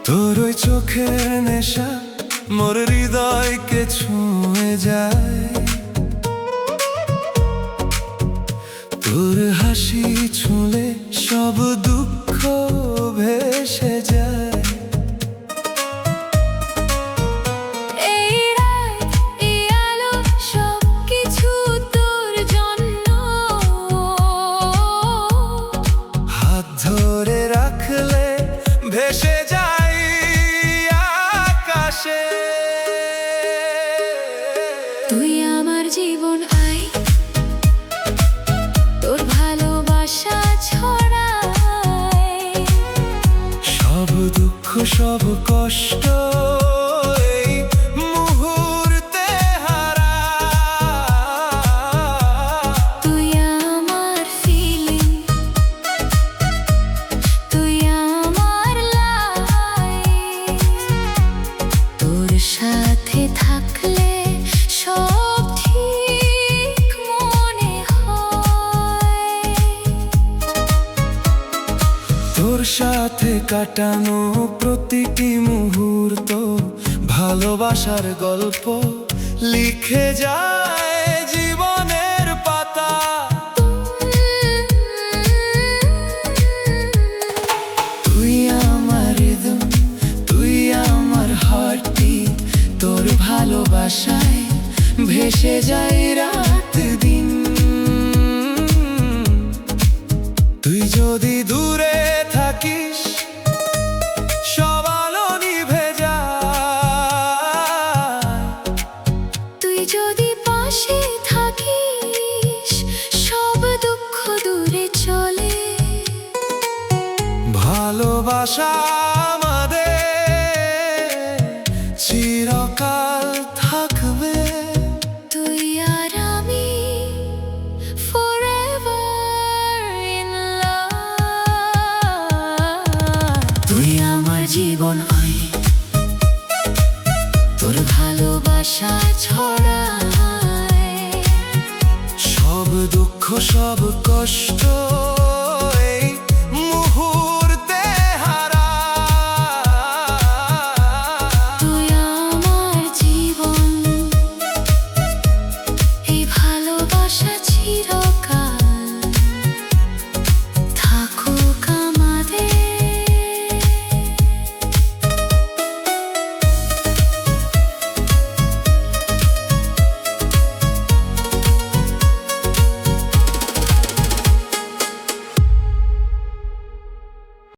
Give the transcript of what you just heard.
তোর ওই চোখের নেশা মোর হৃদয়কে ছুঁয়ে যায়। তোর হাসি ছুঁলে সব দুঃখ ভেসে যায়। এই রাত, এই আলো, সবকিছু তোর জন্য। হাত ধরে রাখলে ভেসে যাই আকাশে। তুই আমার জীবন, আই তোর ভালোবাসা ছড়ায়। সব দুঃখ সব কষ্ট এই মুহূর্তে হারায়। তুই আমার ফিলিং, তুই আমার লাইফ। তোর সাথে থাকলে সব ঠিক মনে হয়। তোর সাথে কাটানো প্রতিটি মুহূর্ত ভালোবাসার গল্প লিখে যায় জীবনের পাতা। তুই আমার রিদম, তুই আমার হার্টবিট। তোর ভালোবাসায় ভেসে যায় রাত দিন। তুই যদি দূরে থাকিস সব আলো নিভে যায়। তুই যদি পাশে থাকিস সব দুঃখ দূরে চলে। ভালোবাসা আমাদের চিরকাল থাকবে। তুই আর আমি forever in love। তুই আমার জীবন, আই তোর ভালোবাসা ছড়ায়। সব দুঃখ সব কষ্ট